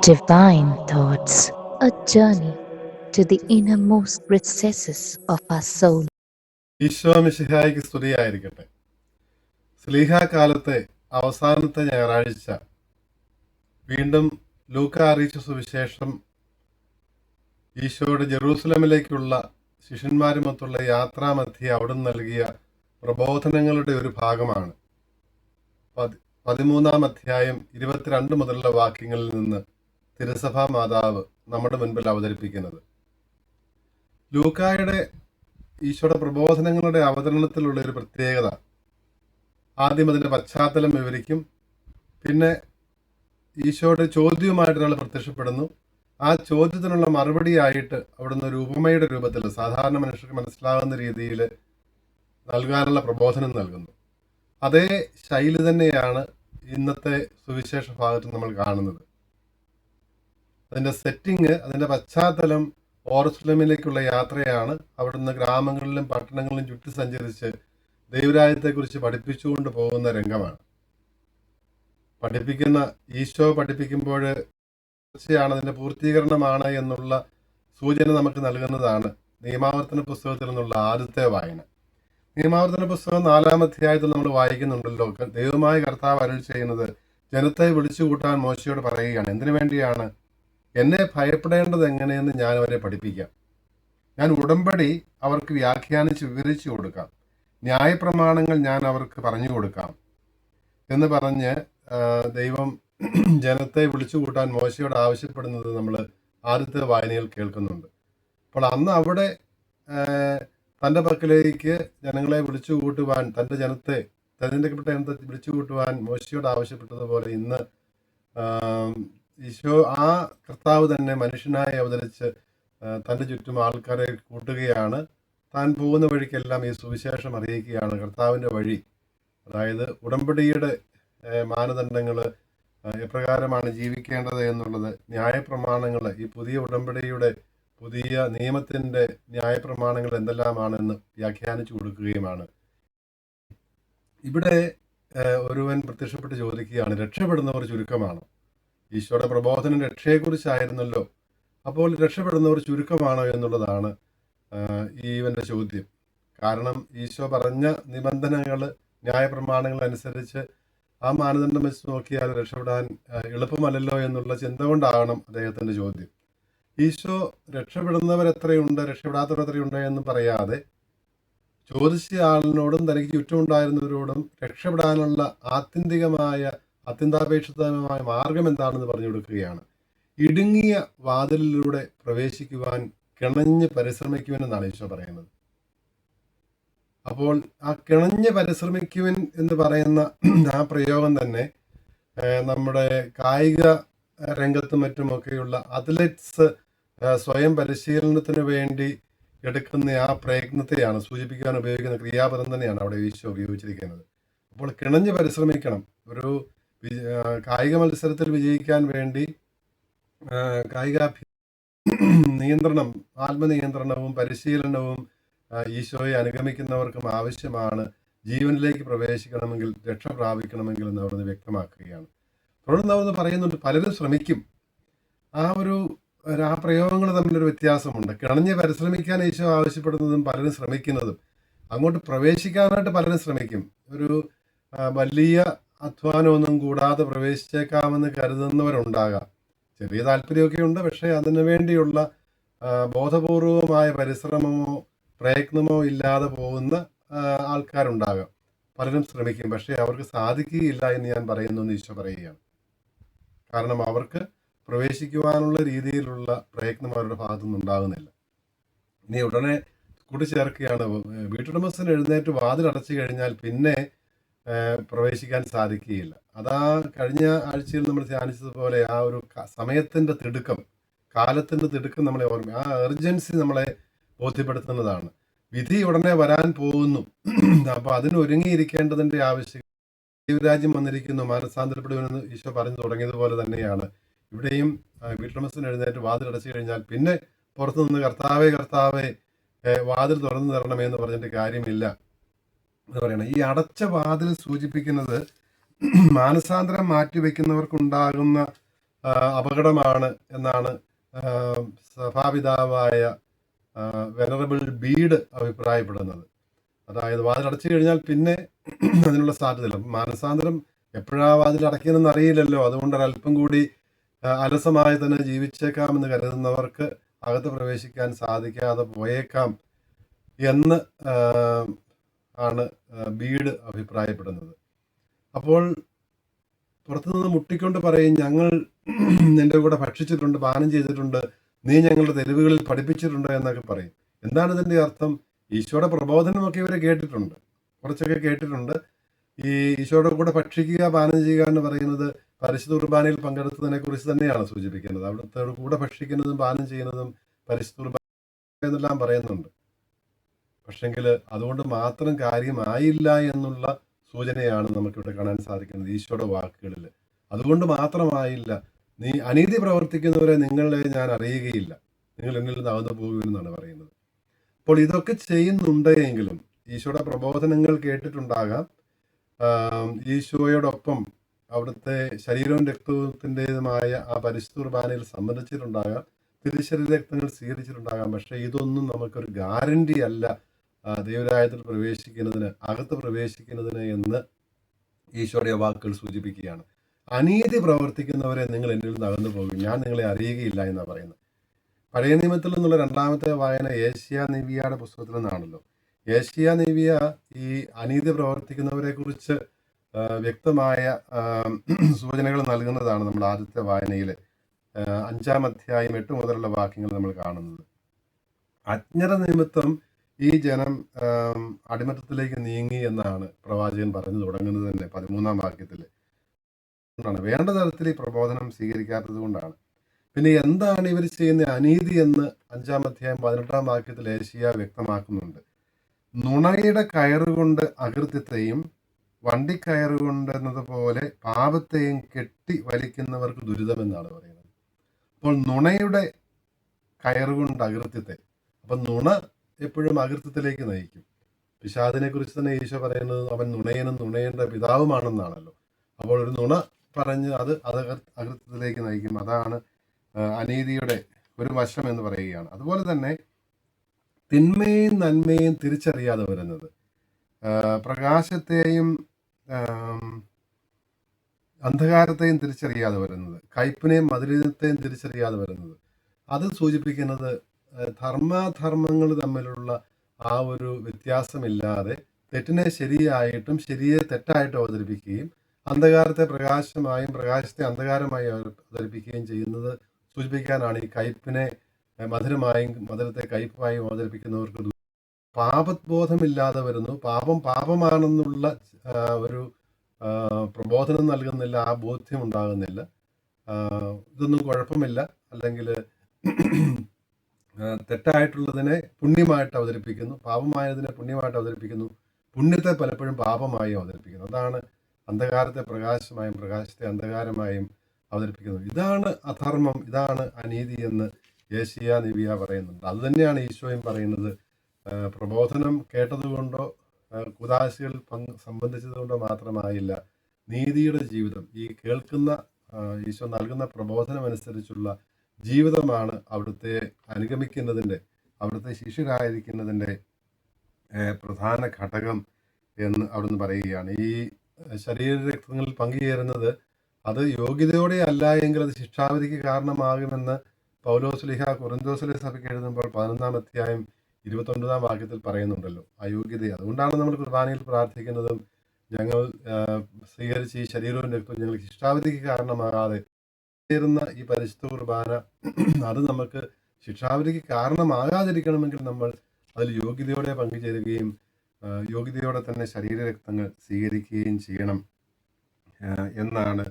Divine Thoughts, a journey to the innermost recesses of our soul. Isho മിശിഹായ്ക്ക് സ്തുതിയായിരിക്കട്ടെ. സ്ലീഹാ കാലത്തെ അവസാനത്തെ ഞായറാഴ്ച വീണ്ടും ലൂക്ക അറിയിച്ച സുവിശേഷം ഈശോയുടെ ജെറൂസലമിലേക്കുള്ള ശിഷ്യന്മാരുമൊത്തുള്ള യാത്രാമധ്യേ അവിടുന്ന് നൽകിയ പ്രബോധനങ്ങളുടെ ഒരു ഭാഗമാണ്. 13-ാം അധ്യായം 22 മുതലുള്ള വാക്യങ്ങളിൽ നിന്ന് തിരുസഭാ മാതാവ് നമ്മുടെ മുൻപിൽ അവതരിപ്പിക്കുന്നത്. ലൂക്കായുടെ ഈശോയുടെ പ്രബോധനങ്ങളുടെ അവതരണത്തിലുള്ള ഒരു പ്രത്യേകത, ആദ്യം അതിൻ്റെ പശ്ചാത്തലം വിവരിക്കും, പിന്നെ ഈശോയുടെ ചോദ്യവുമായിട്ട് ഒരാൾ പ്രത്യക്ഷപ്പെടുന്നു. ആ ചോദ്യത്തിനുള്ള മറുപടിയായിട്ട് അവിടുന്ന് ഒരു ഉപമയുടെ രൂപത്തിൽ സാധാരണ മനുഷ്യർക്ക് മനസ്സിലാകുന്ന രീതിയിൽ നൽകാനുള്ള പ്രബോധനം നൽകുന്നു. അതേ ശൈലി തന്നെയാണ് ഇന്നത്തെ സുവിശേഷ ഭാഗത്ത് നമ്മൾ കാണുന്നത്. അതിൻ്റെ സെറ്റിങ്, അതിൻ്റെ പശ്ചാത്തലം ഓർസ്ലമിലേക്കുള്ള യാത്രയാണ്. അവിടുന്ന് ഗ്രാമങ്ങളിലും പട്ടണങ്ങളിലും ചുറ്റി സഞ്ചരിച്ച് ദൈവരാജ്യത്തെക്കുറിച്ച് പഠിപ്പിച്ചുകൊണ്ട് പോകുന്ന രംഗമാണ്. ഈശോ പഠിപ്പിക്കുമ്പോൾ തീർച്ചയാണ് അതിൻ്റെ പൂർത്തീകരണമാണ് എന്നുള്ള സൂചന നമുക്ക് നൽകുന്നതാണ് നിയമാവർത്തന പുസ്തകത്തിൽ നിന്നുള്ള ആദ്യത്തെ വായന. നിയമാവർത്തന പുസ്തകം 4-ാം അധ്യായത്തിൽ നമ്മൾ വായിക്കുന്നുണ്ടല്ലോ, ദൈവമായ കർത്താവ് അരുളി ചെയ്യുന്നത്, ജനത്തെ വിളിച്ചു കൂട്ടാൻ മോശയോട് പറയുകയാണ്. എന്തിനു വേണ്ടിയാണ്? എന്നെ ഭയപ്പെടേണ്ടത് എങ്ങനെയെന്ന് ഞാൻ അവരെ പഠിപ്പിക്കാം. ഞാൻ ഉടമ്പടി അവർക്ക് വ്യാഖ്യാനിച്ച് വിവരിച്ചു കൊടുക്കാം. ന്യായപ്രമാണങ്ങൾ ഞാൻ അവർക്ക് പറഞ്ഞു കൊടുക്കാം എന്ന് പറഞ്ഞ് ദൈവം ജനത്തെ വിളിച്ചു കൂട്ടാൻ മോശയോട് ആവശ്യപ്പെടുന്നത് നമ്മൾ ആദ്യത്തെ വായനയിൽ കേൾക്കുന്നുണ്ട്. അപ്പോൾ അന്ന് അവിടെ തൻ്റെ പക്കലേക്ക് ജനങ്ങളെ വിളിച്ചു കൂട്ടുവാൻ, തൻ്റെ ജനത്തെ, തെരഞ്ഞെടുക്കപ്പെട്ട ജനത്തെ വിളിച്ചു കൂട്ടുവാൻ മോശയോട് ആവശ്യപ്പെട്ടതുപോലെ ഇന്ന് ഈശോ, ആ കർത്താവ് തന്നെ മനുഷ്യനായി അവതരിച്ച് തൻ്റെ ചുറ്റും ആൾക്കാരെ കൂട്ടുകയാണ്. താൻ പോകുന്ന വഴിക്കെല്ലാം ഈ സുവിശേഷം അറിയിക്കുകയാണ്. കർത്താവിൻ്റെ വഴി, അതായത് ഉടമ്പടിയുടെ മാനദണ്ഡങ്ങൾ, എപ്രകാരമാണ് ജീവിക്കേണ്ടത് എന്നുള്ളത്, ന്യായപ്രമാണങ്ങൾ, ഈ പുതിയ ഉടമ്പടിയുടെ പുതിയ നിയമത്തിൻ്റെ ന്യായപ്രമാണങ്ങൾ എന്തെല്ലാമാണെന്ന് വ്യാഖ്യാനിച്ചു കൊടുക്കുകയുമാണ്. ഇവിടെ ഒരുവൻ പ്രത്യക്ഷപ്പെട്ട് ചോദിക്കുകയാണ്, രക്ഷപ്പെടുന്നവർ ചുരുക്കമാണോ? ഈശോയുടെ പ്രബോധനം രക്ഷയെക്കുറിച്ചായിരുന്നല്ലോ. അപ്പോൾ രക്ഷപ്പെടുന്നവർ ചുരുക്കമാണോ എന്നുള്ളതാണ് ഇവൻ്റെ ചോദ്യം. കാരണം ഈശോ പറഞ്ഞ നിബന്ധനകൾ, ന്യായപ്രമാണങ്ങൾ അനുസരിച്ച് ആ മാനദണ്ഡം വെച്ച് നോക്കിയാൽ രക്ഷപ്പെടാൻ എളുപ്പമല്ലല്ലോ എന്നുള്ള ചിന്ത കൊണ്ടാകണം അദ്ദേഹത്തിൻ്റെ ചോദ്യം. ഈശോ രക്ഷപ്പെടുന്നവർ എത്രയുണ്ട്, രക്ഷപ്പെടാത്തവർ എത്രയുണ്ട് എന്ന് പറയാതെ ചോദിച്ച ആളിനോടും തനിക്ക് ചുറ്റുമുണ്ടായിരുന്നവരോടും രക്ഷപ്പെടാനുള്ള അത്യന്താപേക്ഷിതമായ മാർഗം എന്താണെന്ന് പറഞ്ഞു കൊടുക്കുകയാണ്. ഇടുങ്ങിയ വാതിലിലൂടെ പ്രവേശിക്കുവാൻ കിണഞ്ഞ് പരിശ്രമിക്കുവാനെന്നാണ് ഈശോ പറയുന്നത്. അപ്പോൾ ആ കിണഞ്ഞ് പരിശ്രമിക്കുവാൻ എന്ന് പറയുന്ന ആ പ്രയോഗം തന്നെ നമ്മുടെ കായിക രംഗത്തും മറ്റുമൊക്കെയുള്ള അത്ലറ്റ്സ് സ്വയം പരിശീലനത്തിന് വേണ്ടി എടുക്കുന്ന ആ പ്രയത്നത്തെയാണ് സൂചിപ്പിക്കാൻ ഉപയോഗിക്കുന്ന ക്രിയാപദം തന്നെയാണ് അവിടെ ഈശോ ഉപയോഗിച്ചിരിക്കുന്നത്. അപ്പോൾ കിണഞ്ഞ് പരിശ്രമിക്കണം. ഒരു കായിക മത്സരത്തിൽ വിജയിക്കാൻ വേണ്ടി നിയന്ത്രണം, ആത്മനിയന്ത്രണവും പരിശീലനവും ഈശോയെ അനുഗമിക്കുന്നവർക്കും ആവശ്യമാണ്. ജീവനിലേക്ക് പ്രവേശിക്കണമെങ്കിൽ, രക്ഷ പ്രാപിക്കണമെങ്കിൽ എന്ന് അവിടുന്ന് വ്യക്തമാക്കുകയാണ്. തുടർന്ന് അവിടുന്ന് പറയുന്നുണ്ട്, പലരും ശ്രമിക്കും. ആ പ്രയോഗങ്ങൾ തമ്മിലൊരു വ്യത്യാസമുണ്ട്. കിണഞ്ഞ് പരിശ്രമിക്കാൻ ഈശോ ആവശ്യപ്പെടുന്നതും പലരും ശ്രമിക്കുന്നതും. അങ്ങോട്ട് പ്രവേശിക്കാനായിട്ട് പലരും ശ്രമിക്കും. ഒരു വലിയ അധ്വാനമൊന്നും കൂടാതെ പ്രവേശിച്ചേക്കാമെന്ന് കരുതുന്നവരുണ്ടാകാം. ചെറിയ താല്പര്യമൊക്കെ ഉണ്ട്, പക്ഷേ അതിനു വേണ്ടിയുള്ള ബോധപൂർവമായ പരിശ്രമമോ പ്രയത്നമോ ഇല്ലാതെ പോകുന്ന ആൾക്കാരുണ്ടാകാം. പലരും ശ്രമിക്കും, പക്ഷേ അവർക്ക് സാധിക്കുകയില്ല എന്ന് ഞാൻ പറയുന്നു എന്ന് ഈശോ പറയുകയാണ്. കാരണം അവർക്ക് പ്രവേശിക്കുവാനുള്ള രീതിയിലുള്ള പ്രയത്നം അവരുടെ ഭാഗത്തുനിന്ന് ഉണ്ടാകുന്നില്ല. ഇനി ഉടനെ കൂട്ടിച്ചേർക്കുകയാണ്, വീട്ടുടമസ്ഥൻ എഴുന്നേറ്റ് വാതിലടച്ചു കഴിഞ്ഞാൽ പിന്നെ പ്രവേശിക്കാൻ സാധിക്കുകയില്ല. അതാ കഴിഞ്ഞ ആഴ്ചയിൽ നമ്മൾ ധ്യാനിച്ചതുപോലെ ആ ഒരു സമയത്തിൻ്റെ തിടുക്കം, കാലത്തിൻ്റെ തിടുക്കം നമ്മളെ ഓർമ്മ, ആ എർജൻസി നമ്മളെ ബോധ്യപ്പെടുത്തുന്നതാണ്. വിധി ഉടനെ വരാൻ പോകുന്നു. അപ്പോൾ അതിന് ഒരുങ്ങിയിരിക്കേണ്ടതിൻ്റെ ആവശ്യം. ദൈവരാജ്യം വന്നിരിക്കുന്നു, മാനസാന്തരപ്പെടുമെന്ന് ഈശോ പറഞ്ഞു തുടങ്ങിയതുപോലെ തന്നെയാണ് ഇവിടെയും. വീട്ടുടമസ്ഥൻ എഴുന്നേറ്റ് വാതിലടച്ചു കഴിഞ്ഞാൽ പിന്നെ പുറത്തുനിന്ന് കർത്താവേ വാതിൽ തുറന്നു തരണമേ എന്ന് പറഞ്ഞിട്ട് കാര്യമില്ല എന്ന് പറയണം. ഈ അടച്ച വാതിൽ സൂചിപ്പിക്കുന്നത് മാനസാന്തരം മാറ്റിവെക്കുന്നവർക്കുണ്ടാകുന്ന അപകടമാണ് എന്നാണ് സഭാപിതാവായ വെനറബിൾ ബീഡ് അഭിപ്രായപ്പെടുന്നത്. അതായത് വാതിലടച്ചു കഴിഞ്ഞാൽ പിന്നെ അതിനുള്ള സാധ്യതയില്ല. മാനസാന്തരം എപ്പോഴാ വാതിലടക്കിയെന്ന് അറിയില്ലല്ലോ. അതുകൊണ്ട് ഒരല്പം കൂടി അലസമായി തന്നെ ജീവിച്ചേക്കാമെന്ന് കരുതുന്നവർക്ക് അകത്ത് പ്രവേശിക്കാൻ സാധിക്കാതെ പോയേക്കാം എന്ന് ആണ് ബീഡ് അഭിപ്രായപ്പെടുന്നത്. അപ്പോൾ പുറത്തുനിന്ന് മുട്ടിക്കൊണ്ട് പറയും, ഞങ്ങൾ നിന്റെ കൂടെ ഭക്ഷിച്ചിട്ടുണ്ട്, പാനം ചെയ്തിട്ടുണ്ട്, നീ ഞങ്ങളുടെ തെരുവുകളിൽ പഠിപ്പിച്ചിട്ടുണ്ട് എന്നൊക്കെ പറയും. എന്താണ് ഇതിൻ്റെ അർത്ഥം? ഈശോയുടെ പ്രബോധനമൊക്കെ ഇവരെ കേട്ടിട്ടുണ്ട്, കുറച്ചൊക്കെ കേട്ടിട്ടുണ്ട്. ഈ ഈശോയുടെ കൂടെ ഭക്ഷിക്കുക, പാനം ചെയ്യുക എന്ന് പറയുന്നത് പരിശുദ്ധ കുർബാനയിൽ പങ്കെടുത്തതിനെ കുറിച്ച് തന്നെയാണ് സൂചിപ്പിക്കുന്നത്. അവിടുത്തെ കൂടെ ഭക്ഷിക്കുന്നതും പാനം ചെയ്യുന്നതും പരിശുദ്ധ കുർബാന എന്നെല്ലാം പറയുന്നുണ്ട്. പക്ഷെങ്കിൽ അതുകൊണ്ട് മാത്രം കാര്യമായില്ല എന്നുള്ള സൂചനയാണ് നമുക്കിവിടെ കാണാൻ സാധിക്കുന്നത് ഈശോയുടെ വാക്കുകളിൽ. അതുകൊണ്ട് മാത്രമായില്ല, നീ അനീതി പ്രവർത്തിക്കുന്നവരെ നിങ്ങളെ ഞാൻ അറിയുകയില്ല, നിങ്ങൾ എന്നിൽ നിന്ന് അകന്നു പോകുമെന്നാണ് പറയുന്നത്. അപ്പോൾ ഇതൊക്കെ ചെയ്യുന്നുണ്ടെങ്കിലും ഈശോയുടെ പ്രബോധനങ്ങൾ കേട്ടിട്ടുണ്ടാകാം, ഈശോയോടൊപ്പം അവിടുത്തെ ശരീരവും രക്തത്തിൻ്റെതുമായ ആ പരിശുദ്ധ കുർബാനയിൽ സംബന്ധിച്ചിട്ടുണ്ടാകാം, തിരുശരീര രക്തങ്ങൾ സ്വീകരിച്ചിട്ടുണ്ടാകാം. പക്ഷേ ഇതൊന്നും നമുക്കൊരു ഗ്യാരണ്ടി അല്ല ദൈവരാജ്യത്തിൽ പ്രവേശിക്കുന്നതിന്, അകത്ത് പ്രവേശിക്കുന്നതിന് എന്ന് ഈശോയുടെ വാക്കുകൾ സൂചിപ്പിക്കുകയാണ്. അനീതി പ്രവർത്തിക്കുന്നവരെ നിങ്ങൾ എന്നിൽ നിന്ന് അകന്നു പോകും, ഞാൻ നിങ്ങളെ അറിയുകയില്ല എന്നാണ് പറയുന്നത്. പഴയ നിയമത്തിൽ നിന്നുള്ള രണ്ടാമത്തെ വായന ഏഷ്യാ നെവിയയുടെ പുസ്തകത്തിൽ നിന്നാണല്ലോ. ഏഷ്യാ നെവിയ ഈ അനീതി പ്രവർത്തിക്കുന്നവരെ കുറിച്ച് വ്യക്തമായ സൂചനകൾ നൽകുന്നതാണ് നമ്മുടെ ആദ്യത്തെ വായനയിൽ 5-ാം അധ്യായം 8 മുതലുള്ള വാക്യങ്ങൾ നമ്മൾ കാണുന്നത്. അജ്ഞത നിമിത്തം ഈ ജനം അടിമത്തത്തിലേക്ക് നീങ്ങി എന്നാണ് പ്രവാചകൻ പറഞ്ഞു തുടങ്ങുന്നത് തന്നെ 13-ാം വാക്യത്തിൽ. വേണ്ട തരത്തിൽ ഈ പ്രബോധനം സ്വീകരിക്കാത്തത് കൊണ്ടാണ്. പിന്നെ എന്താണ് ഇവർ ചെയ്യുന്ന അനീതി എന്ന് 5-ാം അധ്യായം 18-ാം വാക്യത്തിൽ ഏഷ്യ വ്യക്തമാക്കുന്നുണ്ട്. നുണയുടെ കയറുകൊണ്ട് അകൃത്യത്തെയും വണ്ടിക്കയറുകൊണ്ട് എന്നതുപോലെ പാപത്തെയും കെട്ടി വലിക്കുന്നവർക്ക് ദുരിതമെന്നാണ് പറയുന്നത്. അപ്പോൾ നുണയുടെ കയറുകൊണ്ട് അകൃത്യത്തെ, അപ്പം നുണ എപ്പോഴും അകൃത്യത്തിലേക്ക് നയിക്കും. പിശാചിനെ കുറിച്ച് തന്നെ ഈശോ പറയുന്നത് അവൻ നുണയനും നുണയന്റെ പിതാവുമാണെന്നാണല്ലോ. അപ്പോൾ ഒരു നുണ പറഞ്ഞ് അത് അകൃത്യത്തിലേക്ക് നയിക്കും. അതാണ് അനീതിയുടെ ഒരു വശം എന്ന് പറയുകയാണ്. അതുപോലെ തന്നെ തിന്മയും നന്മയും തിരിച്ചറിയാതെ വരുന്നത്, പ്രകാശത്തെയും അന്ധകാരത്തെയും തിരിച്ചറിയാതെ വരുന്നത്, കയ്പിനെയും മധുരത്തെയും തിരിച്ചറിയാതെ വരുന്നത്, അത് സൂചിപ്പിക്കുന്നത് ധർമാധർമ്മങ്ങൾ തമ്മിലുള്ള ആ ഒരു വ്യത്യാസമില്ലാതെ തെറ്റിനെ ശരിയായിട്ടും ശരിയെ തെറ്റായിട്ടും അവതരിപ്പിക്കുകയും അന്ധകാരത്തെ പ്രകാശമായും പ്രകാശത്തെ അന്ധകാരമായും അവതരിപ്പിക്കുകയും ചെയ്യുന്നത് സൂചിപ്പിക്കാനാണ് ഈ കയ്പിനെ മധുരമായും മധുരത്തെ കയ്പായും അവതരിപ്പിക്കുന്നവർക്ക് പാപബോധമില്ലാതെ വരുന്നു. പാപം പാപമാണെന്നുള്ള ഒരു പ്രബോധനം നൽകുന്നില്ല, ആ ബോധ്യം ഉണ്ടാകുന്നില്ല. ഇതൊന്നും കുഴപ്പമില്ല, അല്ലെങ്കിൽ തെറ്റായിട്ടുള്ളതിനെ പുണ്യമായിട്ട് അവതരിപ്പിക്കുന്നു, പാപമായതിനെ പുണ്യമായിട്ട് അവതരിപ്പിക്കുന്നു, പുണ്യത്തെ പലപ്പോഴും പാപമായി അവതരിപ്പിക്കുന്നു. അതാണ് അന്ധകാരത്തെ പ്രകാശമായും പ്രകാശത്തെ അന്ധകാരമായും അവതരിപ്പിക്കുന്നത്. ഇതാണ് അധർമ്മം, ഇതാണ് അനീതി എന്ന് ഏഷ്യാ നെവിയ പറയുന്നുണ്ട്. അതുതന്നെയാണ് ഈശോയും പറയുന്നത്. പ്രബോധനം കേട്ടതുകൊണ്ടോ കുദാശികൾ സംബന്ധിച്ചതുകൊണ്ടോ മാത്രമായില്ല, നീതിയുടെ ജീവിതം, ഈ കേൾക്കുന്ന ഈശോ നൽകുന്ന പ്രബോധനം അനുസരിച്ചുള്ള ജീവിതമാണ് അവിടുത്തെ അനുഗമിക്കുന്നതിൻ്റെ, അവിടുത്തെ ശിഷ്യരായിരിക്കുന്നതിൻ്റെ പ്രധാന ഘടകം എന്ന് അവിടുന്ന് പറയുകയാണ്. ഈ ശരീരരക്തങ്ങളിൽ പങ്കുചേരുന്നത് അത് യോഗ്യതയോടെ അല്ല എങ്കിൽ അത് ശിക്ഷാവിധിക്ക് കാരണമാകുമെന്ന് പൗലോസ്ലീഹ കൊരിന്തോസിലെ സഭയ്ക്ക് എഴുതുമ്പോൾ 11-ാം അധ്യായം 29-ാം വാക്യത്തിൽ പറയുന്നുണ്ടല്ലോ, അയോഗ്യത. അതുകൊണ്ടാണ് നമ്മൾ കുർബാനയിൽ പ്രാർത്ഥിക്കുന്നതും ഞങ്ങൾ സ്വീകരിച്ച ഈ ശരീരവും രക്തവും ഞങ്ങൾ ശിക്ഷാവിധിക്ക് കാരണമാകാതെ ചേരുന്ന ഈ പരിശുദ്ധ കുർബാന, അത് നമുക്ക് ശിക്ഷാവിധിക്ക് കാരണമാകാതിരിക്കണമെങ്കിൽ നമ്മൾ അതിൽ യോഗ്യതയോടെ പങ്കുചേരുകയും യോഗ്യതയോടെ തന്നെ ശരീരരക്തങ്ങൾ സ്വീകരിക്കുകയും ചെയ്യണം എന്നാണ്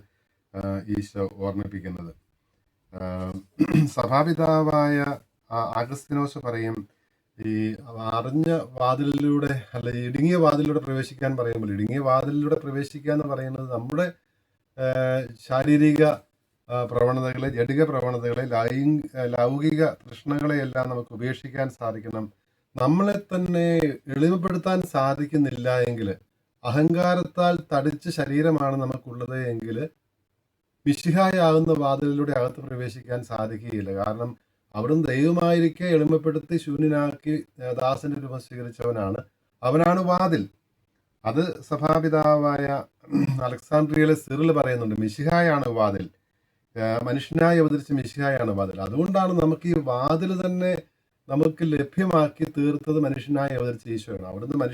ഈശോ ഓർമ്മിപ്പിക്കുന്നത്. സഭാപിതാവായ അഗസ്തീനോസ് പറയും, ഈ അറിഞ്ഞ വാതിലിലൂടെ അല്ല ഇടുങ്ങിയ വാതിലിലൂടെ പ്രവേശിക്കാൻ പറയുമ്പോൾ, ഇടുങ്ങിയ വാതിലിലൂടെ പ്രവേശിക്കുക എന്ന് പറയുന്നത് നമ്മുടെ ശാരീരിക പ്രവണതകളെ, ജഡിക പ്രവണതകളെ, ലൗകിക തൃഷ്ണകളെയെല്ലാം നമുക്ക് ഉപേക്ഷിക്കാൻ സാധിക്കണം. നമ്മളെ തന്നെ എളിമപ്പെടുത്താൻ സാധിക്കുന്നില്ല എങ്കിൽ, അഹങ്കാരത്താൽ തടിച്ച ശരീരമാണ് നമുക്കുള്ളത് എങ്കിൽ മിശിഹായാകുന്ന വാതിലിലൂടെ അകത്ത് പ്രവേശിക്കാൻ സാധിക്കുകയില്ല. കാരണം അവിടുന്ന് ദൈവമായിരിക്കെ എളിമപ്പെടുത്തി ശൂന്യനാക്കി ദാസന്റെ രൂപം സ്വീകരിച്ചവനാണ്. അവനാണ് വാതിൽ. അത് സഭാപിതാവായ അലക്സാണ്ട്രിയയിലെ സിറിൽ പറയുന്നുണ്ട്, മിശിഹായാണ് വാതിൽ. മനുഷ്യനായി അവതരിച്ച മിശിഹായാണ് വാതിൽ. അതുകൊണ്ടാണ് നമുക്ക് ഈ വാതിൽ തന്നെ നമുക്ക് ലഭ്യമാക്കി തീർത്തത് മനുഷ്യനായി അവതരിച്ച ഈശോയാണ്. അവിടുന്ന്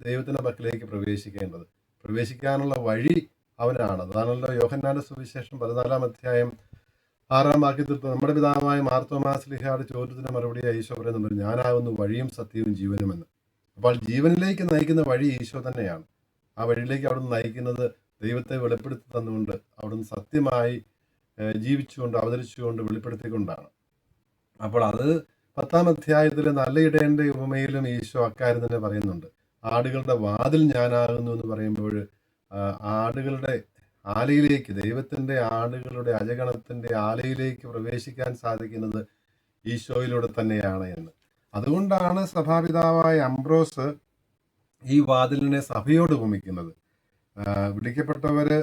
ദൈവത്തിന്റെ പക്കലേക്ക് പ്രവേശിക്കേണ്ടത്, പ്രവേശിക്കാനുള്ള വഴി അവനാണ്. അതാണല്ലോ യോഹന്നാന്റെ സുവിശേഷം 14-ാം അധ്യായം 6-ാം വാക്യത്തിൽ നമ്മുടെ പിതാവായ മാർത്തോമാ ശ്ലീഹായുടെ ചോദ്യത്തിന് മറുപടിയായി ഈശോ പറയുന്നുണ്ട്, ഞാനാകുന്നു വഴിയും സത്യവും ജീവനുമെന്ന്. അപ്പോൾ ജീവനിലേക്ക് നയിക്കുന്ന വഴി ഈശോ തന്നെയാണ്. ആ വഴിയിലേക്ക് അവിടുന്ന് നയിക്കുന്നത് ദൈവത്തെ വെളിപ്പെടുത്തി തന്നുകൊണ്ട്, അവിടുന്ന് സത്യമായി ജീവിച്ചുകൊണ്ട് അവതരിച്ചുകൊണ്ട് വെളിപ്പെടുത്തിക്കൊണ്ടാണ്. അപ്പോൾ അത് 10-ാം അധ്യായത്തിലെ നല്ല ഇടയന്റെ ഉപമയിലും ഈശോ അക്കാര്യം തന്നെ പറയുന്നുണ്ട്. ആടുകളുടെ വാതിൽ ഞാനാകുന്നു എന്ന് പറയുമ്പോൾ ആടുകളുടെ ആലയിലേക്ക്, ദൈവത്തിന്റെ ആടുകളുടെ അജഗണത്തിന്റെ ആലയിലേക്ക് പ്രവേശിക്കാൻ സാധിക്കുന്നത് ഈശോയിലൂടെ തന്നെയാണ് എന്ന്. അതുകൊണ്ടാണ് സഭാപിതാവായ അംബ്രോസ് ഈ വാതിലിനെ സഭയോട് ഉപമിക്കുന്നത്. വിളിക്കപ്പെട്ടവര്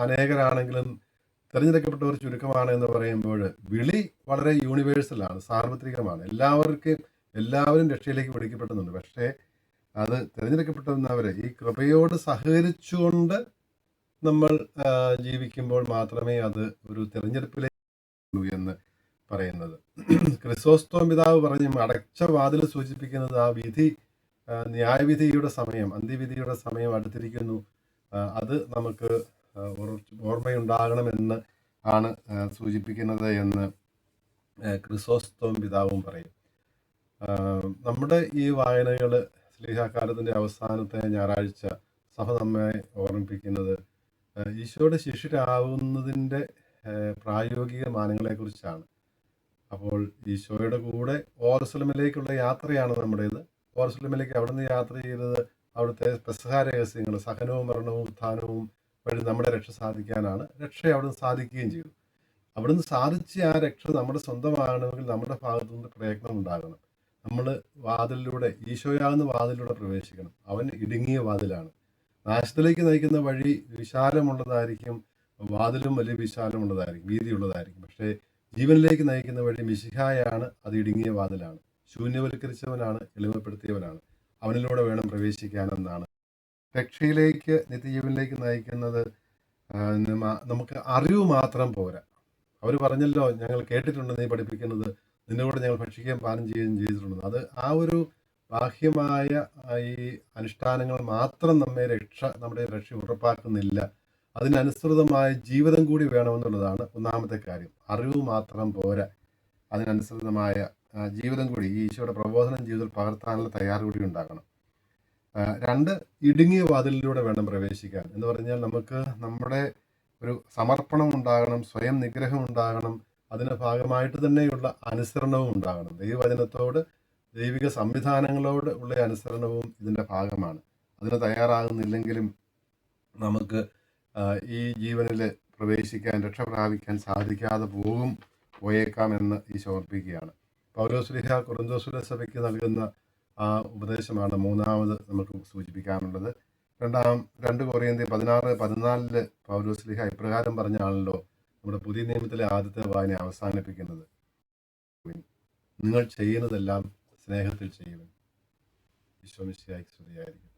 അനേകരാണെങ്കിലും തിരഞ്ഞെടുക്കപ്പെട്ടവർ ചുരുക്കമാണ് എന്ന് പറയുമ്പോൾ വിളി വളരെ യൂണിവേഴ്സലാണ്, സാർവത്രികമാണ്. എല്ലാവരും രക്ഷയിലേക്ക് വിളിക്കപ്പെടുന്നുണ്ട്. പക്ഷേ അത് തിരഞ്ഞെടുക്കപ്പെടുന്നവരെ ഈ കൃപയോട് സഹകരിച്ചുകൊണ്ട് നമ്മൾ ജീവിക്കുമ്പോൾ മാത്രമേ അത് ഒരു തിരഞ്ഞെടുപ്പിലേക്ക് എന്ന് പറയുന്നത്. ക്രിസോസ്തോം പിതാവ് പറഞ്ഞു, അടച്ച വാതിൽ സൂചിപ്പിക്കുന്നത് ആ വിധി, ന്യായവിധിയുടെ സമയം, അന്ത്യവിധിയുടെ സമയം അടുത്തിരിക്കുന്നു. അത് നമുക്ക് ഓർമ്മയുണ്ടാകണമെന്ന് ആണ് സൂചിപ്പിക്കുന്നത് എന്ന് ക്രിസോസ്തോം പിതാവും പറയും. നമ്മുടെ ഈ വായനകൾ ശ്ലീഹാകാലത്തിൻ്റെ അവസാനത്തെ ഞായറാഴ്ച സഭ നമ്മെ ഓർമ്മിപ്പിക്കുന്നത് ഈശോയുടെ ശിഷ്യരാകുന്നതിൻ്റെ പ്രായോഗിക മാനങ്ങളെക്കുറിച്ചാണ്. അപ്പോൾ ഈശോയുടെ കൂടെ ഓർസലമിലേക്കുള്ള യാത്രയാണ് നമ്മുടേത്. ഓർസലമിലേക്ക് അവിടുന്ന് യാത്ര ചെയ്തത് അവിടുത്തെ പെസഹ രഹസ്യങ്ങൾ, സഹനവും മരണവും ഉത്ഥാനവും വഴി നമ്മുടെ രക്ഷ സാധിക്കാനാണ്. രക്ഷ അവിടുന്ന് സാധിക്കുകയും ചെയ്തു. അവിടുന്ന് സാധിച്ച ആ രക്ഷ നമ്മുടെ സ്വന്തമാകണമെങ്കിൽ നമ്മുടെ ഭാഗത്തുനിന്ന് പ്രയത്നം ഉണ്ടാകണം. നമ്മൾ വാതിലിലൂടെ, ഈശോയാകുന്ന വാതിലിലൂടെ പ്രവേശിക്കണം. അവൻ ഇടുങ്ങിയ വാതിലാണ്. നാശത്തിലേക്ക് നയിക്കുന്ന വഴി വിശാലമുള്ളതായിരിക്കും, വാതിലും വലിയ വിശാലമുള്ളതായിരിക്കും, വീതിയുള്ളതായിരിക്കും. പക്ഷേ ജീവനിലേക്ക് നയിക്കുന്ന വഴി മിശിഹായാണ്, അത് ഇടുങ്ങിയ വാതിലാണ്. ശൂന്യവൽക്കരിച്ചവനാണ്, എളിമപ്പെടുത്തിയവനാണ്. അവനിലൂടെ വേണം പ്രവേശിക്കാനെന്നാണ്. രക്ഷയിലേക്ക്, നിത്യജീവനിലേക്ക് നയിക്കുന്നത് നമുക്ക് അറിവ് മാത്രം പോരാ. അവർ പറഞ്ഞല്ലോ, ഞങ്ങൾ കേട്ടിട്ടുണ്ട് നീ പഠിപ്പിക്കുന്നത്, നിന്റെ കൂടെ ഞങ്ങൾ ഭക്ഷിക്കുകയും പാനം ചെയ്യുകയും ചെയ്തിട്ടുണ്ട്. അത് ആ ഒരു ബാഹ്യമായ ഈ അനുഷ്ഠാനങ്ങൾ മാത്രം നമ്മുടെ രക്ഷ ഉറപ്പാക്കുന്നില്ല. അതിനനുസൃതമായ ജീവിതം കൂടി വേണമെന്നുള്ളതാണ് ഒന്നാമത്തെ കാര്യം. അറിവ് മാത്രം പോരാ, അതിനനുസൃതമായ ജീവിതം കൂടി, ഈ ഈശോയുടെ പ്രബോധനം ജീവിതത്തിൽ പകർത്താനുള്ള തയ്യാറ് കൂടി ഉണ്ടാകണം. 2, ഇടുങ്ങിയ വാതിലിലൂടെ വേണം പ്രവേശിക്കാൻ എന്ന് പറഞ്ഞാൽ നമുക്ക് നമ്മുടെ ഒരു സമർപ്പണം ഉണ്ടാകണം, സ്വയം നിഗ്രഹം ഉണ്ടാകണം. അതിന് ഭാഗമായിട്ട് തന്നെയുള്ള അനുസരണവും ഉണ്ടാകണം. ദൈവവചനത്തോട്, ദൈവിക സംവിധാനങ്ങളോട് ഉള്ള അനുസരണവും ഇതിൻ്റെ ഭാഗമാണ്. അതിന് തയ്യാറാകുന്നില്ലെങ്കിലും നമുക്ക് ഈ ജീവനിൽ പ്രവേശിക്കാൻ, രക്ഷ പ്രാപിക്കാൻ സാധിക്കാതെ പോയേക്കാമെന്ന് ഈശോ ഓർപ്പിക്കുകയാണ്. പൗലോസ്ലീഹ കൊറിന്തോസിലെ സഭയ്ക്ക് നൽകുന്ന ആ ഉപദേശമാണ് മൂന്നാമത് നമുക്ക് സൂചിപ്പിക്കാനുള്ളത്. 2 കൊറിന്ത്യർ 16-14 പൗലോസ്ലീഹ ഇപ്രകാരം പറഞ്ഞാണല്ലോ നമ്മുടെ പുതിയ നിയമത്തിലെ ആദ്യത്തെ വായന അവസാനിപ്പിക്കുന്നത്. നിങ്ങൾ ചെയ്യുന്നതെല്ലാം സ്നേഹത്തിൽ ചെയ്യുവിൻ. ഈശോ മിശിഹായ്ക്ക് സ്തുതിയായിരിക്കും.